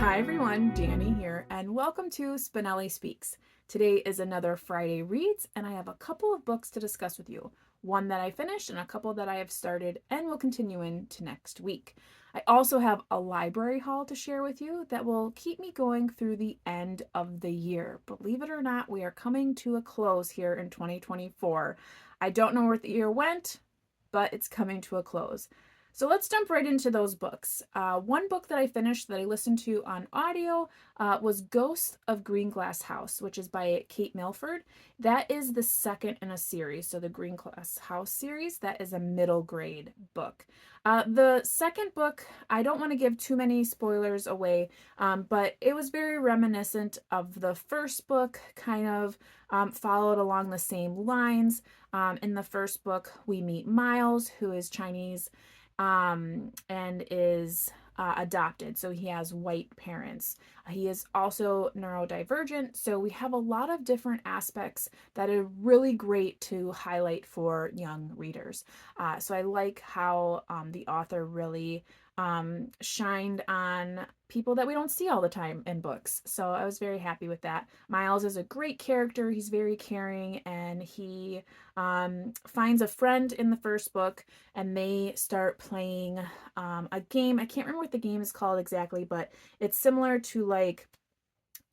Hi everyone, Dani here, and welcome to Spenelli Speaks. Today is another Friday Reads, and I have a couple of books to discuss with you. One that I finished and a couple that I have started and will continue into next week. I also have a library haul to share with you that will keep me going through the end of the year. Believe it or not, we are coming to a close here in 2024. I don't know where the year went, but it's coming to a close. So let's jump right into those books. One book that I finished that I listened to on audio was Ghost of Green Glass House, which is by Kate Milford. That is the second in a series. So the Green Glass House series, that is a middle grade book. The second book, I don't want to give too many spoilers away, but it was very reminiscent of the first book, kind of followed along the same lines. In the first book, we meet Miles, who is Chinese and is adopted. So he has white parents. He is also neurodivergent. So we have a lot of different aspects that are really great to highlight for young readers. So I like how the author really shined on people that we don't see all the time in books. So I was very happy with that. Miles is a great character. He's very caring, and he finds a friend in the first book, and they start playing a game. I can't remember what the game is called exactly, but it's similar to like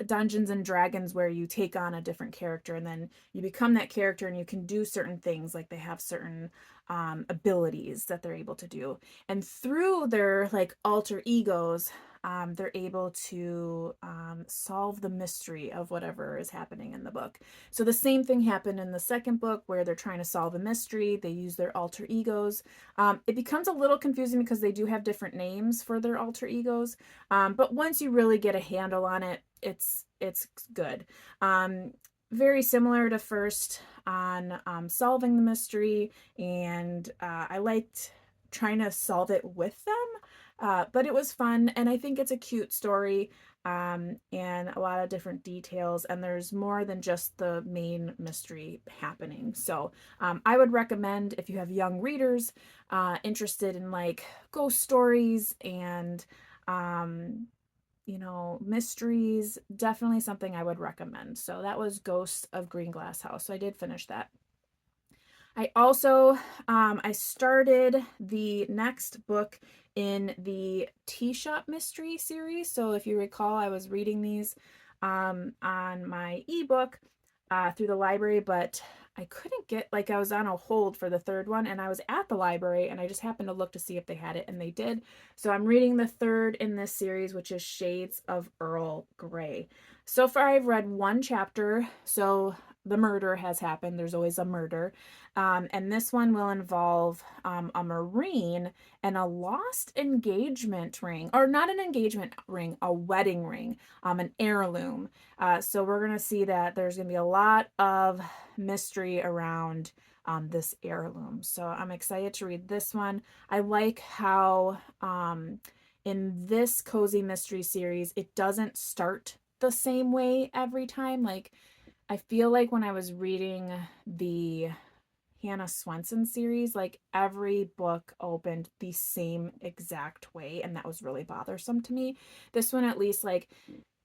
Dungeons and Dragons, where you take on a different character and then you become that character and you can do certain things. Like they have certain abilities that they're able to do, and through their like alter egos, they're able to solve the mystery of whatever is happening in the book. So the same thing happened in the second book, where they're trying to solve a mystery. They use their alter egos. It becomes a little confusing because they do have different names for their alter egos, but once you really get a handle on it, it's good. Very similar to first on solving the mystery, and I liked trying to solve it with them, but it was fun, and I think it's a cute story, and a lot of different details, and there's more than just the main mystery happening. So I would recommend, if you have young readers interested in like ghost stories and mysteries, definitely something I would recommend. So that was Ghost of Green Glass House. So I did finish that. I also I started the next book in the Tea Shop Mystery series. So if you recall, I was reading these on my ebook through the library, but I couldn't get, like, I was on a hold for the third one, and I was at the library and I just happened to look to see if they had it, and they did. So I'm reading the third in this series, which is Shades of Earl Grey. So far I've read one chapter. So the murder has happened. There's always a murder. And this one will involve a Marine and a lost engagement ring, or not an engagement ring, a wedding ring, an heirloom. So we're going to see that there's going to be a lot of mystery around this heirloom. So I'm excited to read this one. I like how in this cozy mystery series, it doesn't start the same way every time. Like, I feel like when I was reading the Hannah Swenson series, like every book opened the same exact way, and that was really bothersome to me. This one, at least, like,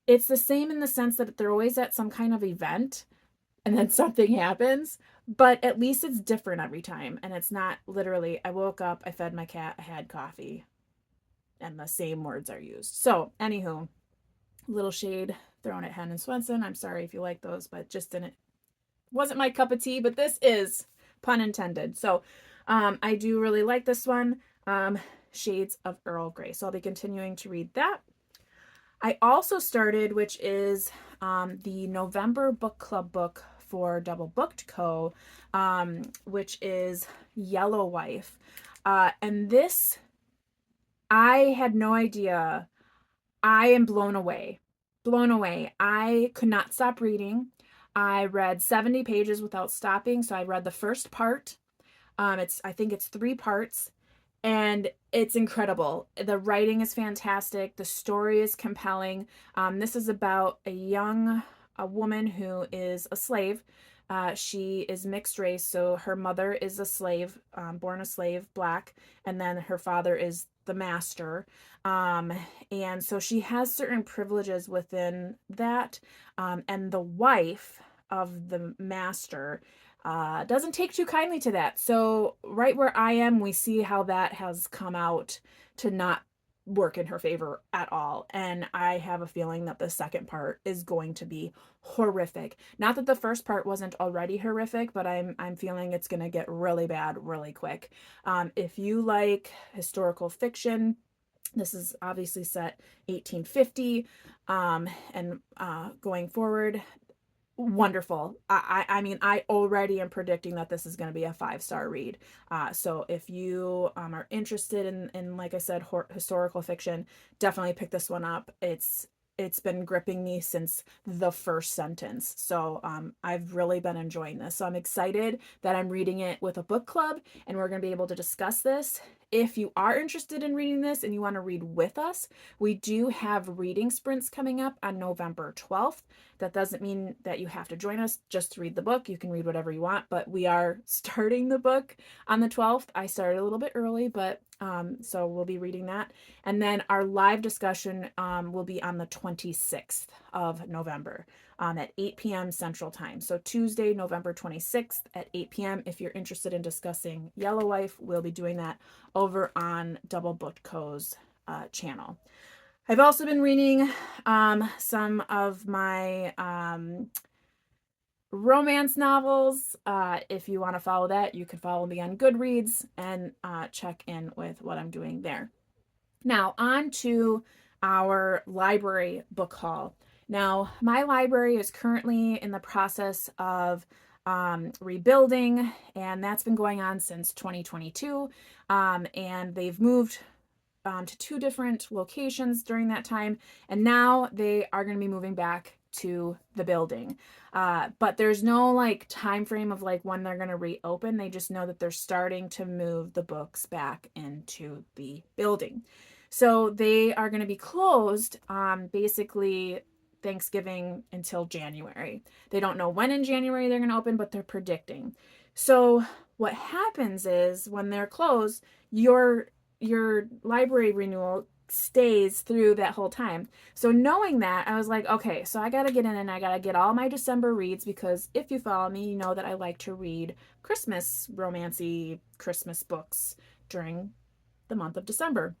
it's the same in the sense that they're always at some kind of event and then something happens, but at least it's different every time. And it's not literally, I woke up, I fed my cat, I had coffee, and the same words are used. So, anywho, little shade thrown at Hannah Swenson. I'm sorry if you like those, but just wasn't my cup of tea, but this is, pun intended. So I do really like this one, Shades of Earl Grey. So I'll be continuing to read that. I also started, which is the November book club book for DoubleBookedCo, which is Yellow Wife. And this, I had no idea. I am blown away. Blown away. I could not stop reading. I read 70 pages without stopping. So I read the first part. I think it's 3 parts, and it's incredible. The writing is fantastic. The story is compelling. This is about a woman who is a slave. She is mixed race, so her mother is a slave, born a slave, black, and then her father is the master. And so she has certain privileges within that. And the wife of the master doesn't take too kindly to that. So right where I am, we see how that has come out to not work in her favor at all. And I have a feeling that the second part is going to be horrific. Not that the first part wasn't already horrific, but I'm feeling it's going to get really bad really quick. If you like historical fiction, this is obviously set 1850, and going forward, wonderful. I mean, I already am predicting that this is going to be a 5-star read. So if you are interested in, like I said, historical fiction, definitely pick this one up. It's been gripping me since the first sentence. So I've really been enjoying this. So I'm excited that I'm reading it with a book club, and we're going to be able to discuss this. If you are interested in reading this and you want to read with us, we do have reading sprints coming up on November 12th. That doesn't mean that you have to join us just to read the book. You can read whatever you want, but we are starting the book on the 12th. I started a little bit early, but so we'll be reading that. And then our live discussion will be on the 26th of November at 8 p.m. Central Time. So Tuesday, November 26th at 8 p.m. If you're interested in discussing Yellow Wife, we'll be doing that over on DoubleBookedCo's channel. I've also been reading some of my romance novels. If you want to follow that, you can follow me on Goodreads and check in with what I'm doing there. Now, on to our library book haul. Now, my library is currently in the process of rebuilding, and that's been going on since 2022. And they've moved to 2 different locations during that time, and now they are going to be moving back to the building. But there's no like time frame of like when they're going to reopen. They just know that they're starting to move the books back into the building. So they are going to be closed basically Thanksgiving until January. They don't know when in January they're going to open, but they're predicting. So what happens is when they're closed, your library renewal stays through that whole time. So knowing that, I was like, okay, so I got to get in and I got to get all my December reads, because if you follow me, you know that I like to read Christmas, romancy Christmas books during the month of December.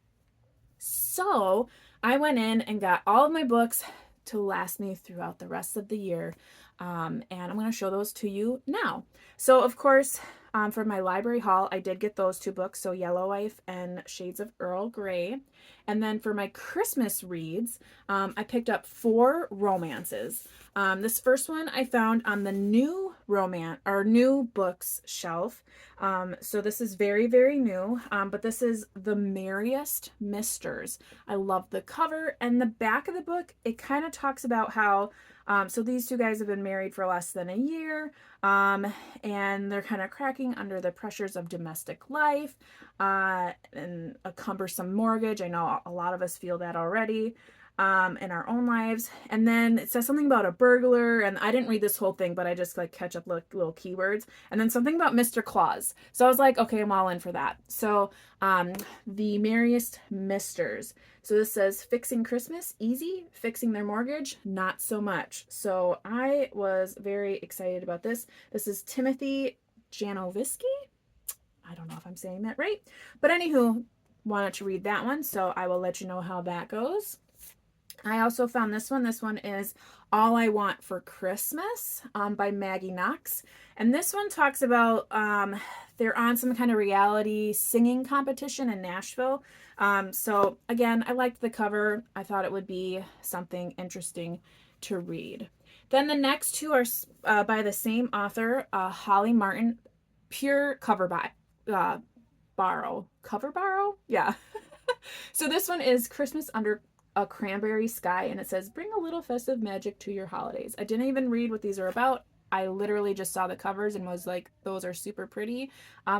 So I went in and got all of my books to last me throughout the rest of the year. And I'm going to show those to you now. So of course, for my library haul, I did get those 2 books, so Yellow Wife and Shades of Earl Grey. And then for my Christmas reads, I picked up 4 romances. This first one I found on the new books shelf. So this is very, very new, but this is The Merriest Misters. I love the cover, and the back of the book, it kind of talks about how so these 2 guys have been married for less than a year, and they're kind of cracking under the pressures of domestic life and a cumbersome mortgage. I know a lot of us feel that already in our own lives. And then it says something about a burglar, and I didn't read this whole thing, but I just like catch up little keywords. And then something about Mr. Claus. So I was like, okay, I'm all in for that. So The Merriest Misters. So this says, fixing Christmas, easy. Fixing their mortgage, not so much. So I was very excited about this. This is Timothy Janowiski. I don't know if I'm saying that right. But anywho, wanted to read that one, so I will let you know how that goes. I also found this one. This one is All I Want for Christmas by Maggie Knox. And this one talks about they're on some kind of reality singing competition in Nashville. So again, I liked the cover. I thought it would be something interesting to read. Then the next 2 are by the same author, Holly Martin, pure cover borrow. Cover borrow? Yeah. So this one is Christmas Under a Cranberry Sky, and it says, bring a little festive magic to your holidays. I didn't even read what these are about. I literally just saw the covers and was like, those are super pretty.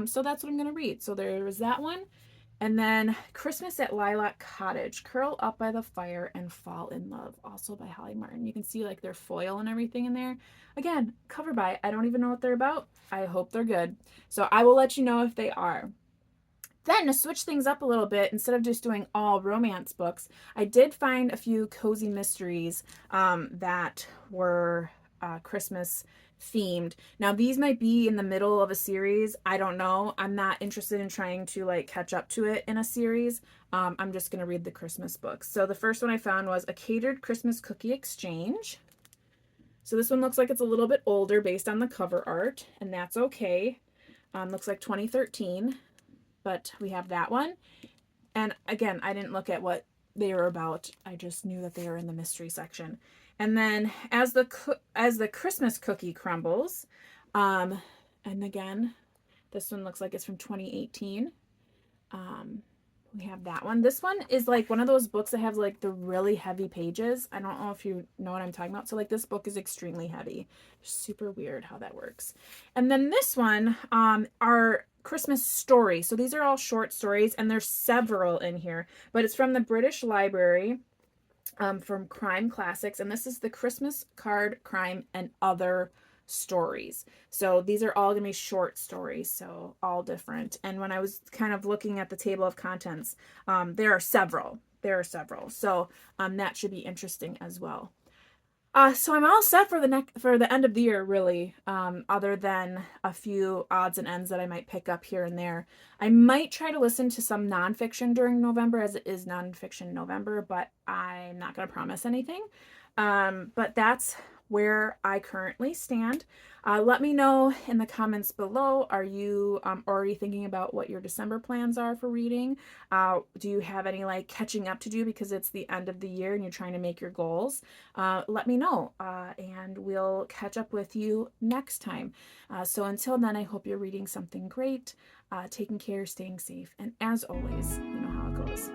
So that's what I'm going to read. So there was that one. And then Christmas at Lilac Cottage, Curl Up by the Fire and Fall in Love, also by Holly Martin. You can see like their foil and everything in there. Again, cover by. I don't even know what they're about. I hope they're good. So I will let you know if they are. Then to switch things up a little bit, instead of just doing all romance books, I did find a few cozy mysteries that were Christmas themed. Now these might be in the middle of a series. I don't know. I'm not interested in trying to like catch up to it in a series. I'm just going to read the Christmas books. So the first one I found was A Catered Christmas Cookie Exchange. So this one looks like it's a little bit older based on the cover art, and that's okay. Looks like 2013. But we have that one. And again, I didn't look at what they were about. I just knew that they were in the mystery section. And then as the Christmas cookie crumbles, and again, this one looks like it's from 2018. We have that one. This one is like one of those books that have like the really heavy pages. I don't know if you know what I'm talking about. So like this book is extremely heavy. Super weird how that works. And then this one are Christmas stories. So these are all short stories, and there's several in here, but it's from the British Library, from Crime Classics, and this is the Christmas Card, Crime, and Other Stories. So these are all gonna be short stories, so all different. And when I was kind of looking at the table of contents, there are several. So that should be interesting as well. So I'm all set for the end of the year, really, other than a few odds and ends that I might pick up here and there. I might try to listen to some nonfiction during November, as it is nonfiction November, but I'm not going to promise anything. But that's where I currently stand. Let me know in the comments below. Are you already thinking about what your December plans are for reading? Do you have any like catching up to do because it's the end of the year and you're trying to make your goals? Let me know, and we'll catch up with you next time. So until then, I hope you're reading something great, taking care, staying safe, and as always, you know how it goes.